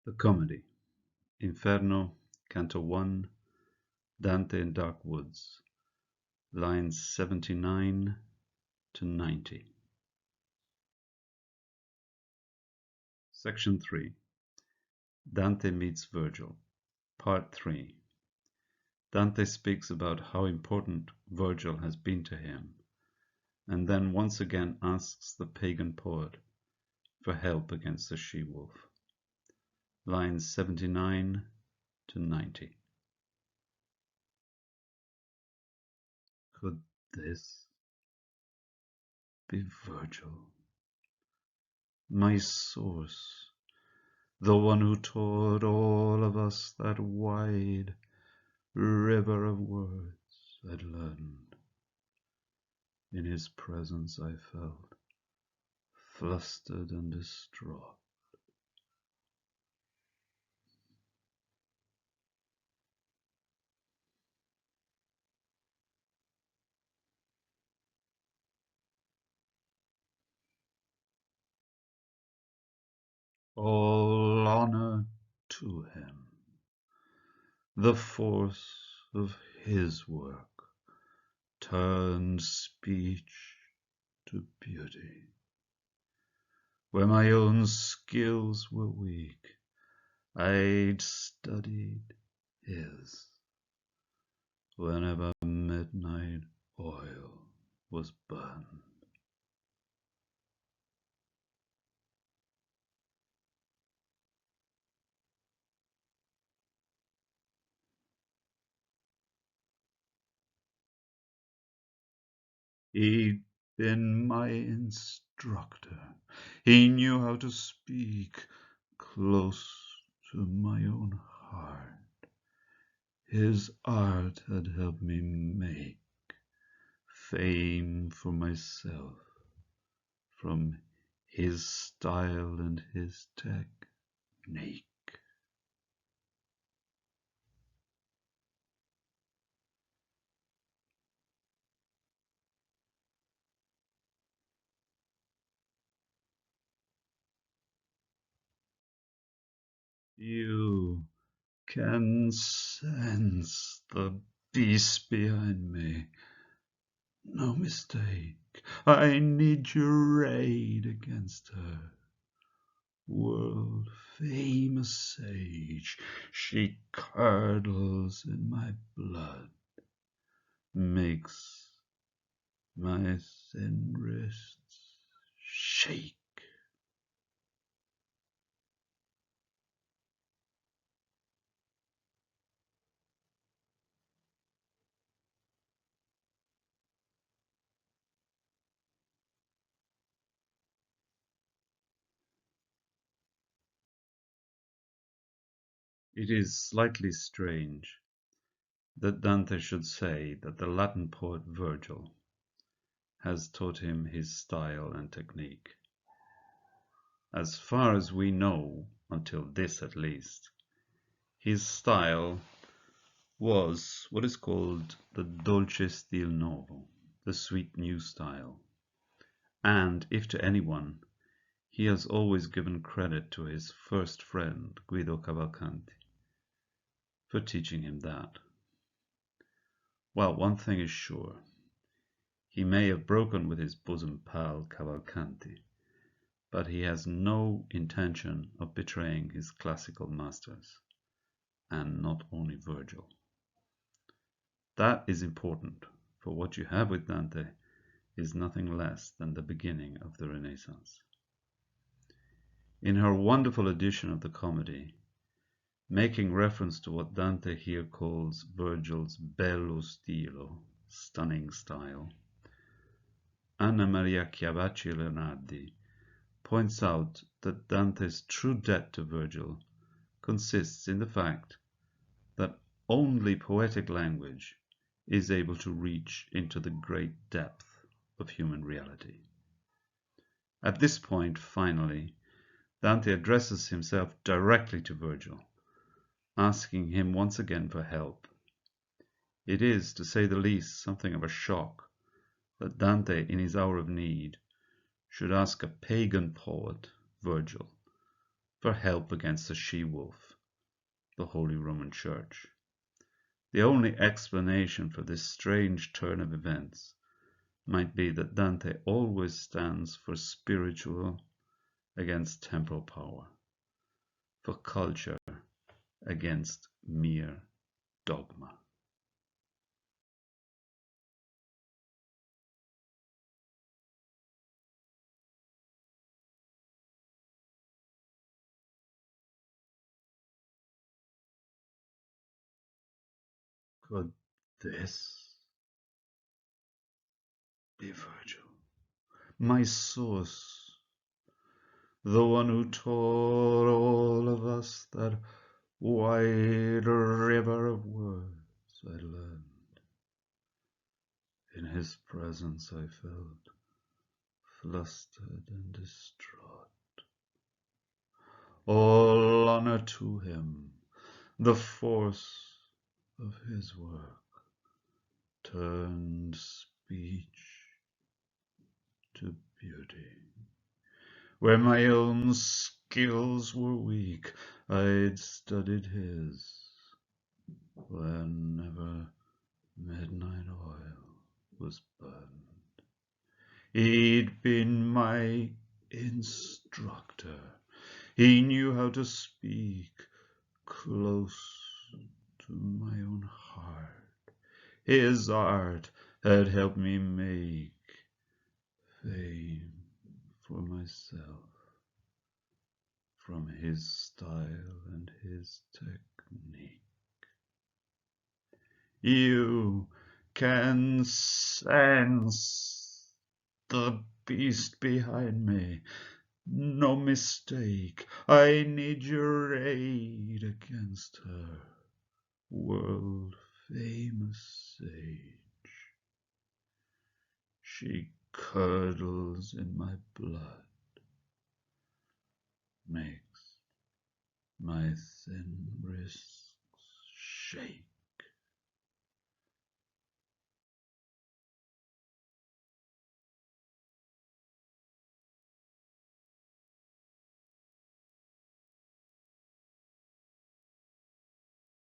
The Comedy, Inferno, Canto 1, Dante in Dark Woods, lines 79 to 90. Section 3. Dante meets Virgil, Part 3. Dante speaks about how important Virgil has been to him, and then once again asks the pagan poet for help against the she-wolf. Lines 79 to 90. Could this be Virgil? My source, the one who taught all of us that wide river of words I'd learned. In his presence I felt flustered and distraught. All honor to him. The force of his work turned speech to beauty. Where my own skills were weak, I'd studied his. Whenever midnight oil was burned. He'd been my instructor. He knew how to speak close to my own heart. His art had helped me make fame for myself from his style and his technique. You can sense the beast behind me. No mistake. I need your aid against her. World famous sage, she curdles in my blood, makes my thin wrists shake. It is slightly strange that Dante should say that the Latin poet Virgil has taught him his style and technique. As far as we know, until this at least, his style was what is called the dolce stil novo, the sweet new style. And if to anyone, he has always given credit to his first friend, Guido Cavalcanti, for teaching him that. Well, one thing is sure. He may have broken with his bosom pal Cavalcanti, but he has no intention of betraying his classical masters, and not only Virgil. That is important, for what you have with Dante is nothing less than the beginning of the Renaissance. In her wonderful edition of the Comedy, making reference to what Dante here calls Virgil's bello stilo, stunning style, Anna Maria Chiavacci Leonardi points out that Dante's true debt to Virgil consists in the fact that only poetic language is able to reach into the great depth of human reality. At this point, finally, Dante addresses himself directly to Virgil, asking him once again for help. It is, to say the least, something of a shock that Dante, in his hour of need, should ask a pagan poet, Virgil, for help against the she-wolf, the Holy Roman Church. The only explanation for this strange turn of events might be that Dante always stands for spiritual against temporal power, for culture against mere dogma. Could this be Virgil, my source, the one who taught all of us that wide river of words I learned? In his presence I felt flustered and distraught. All honor to him, the force of his work turned speech to beauty. Where my own skills were weak, I'd studied his. Whenever midnight oil was burned, he'd been my instructor. He knew how to speak close to my own heart. His art had helped me make fame for myself from his style and his technique. You can sense the beast behind me. No mistake, I need your aid against her, world-famous sage. She curdles in my blood, makes my thin wrists shake.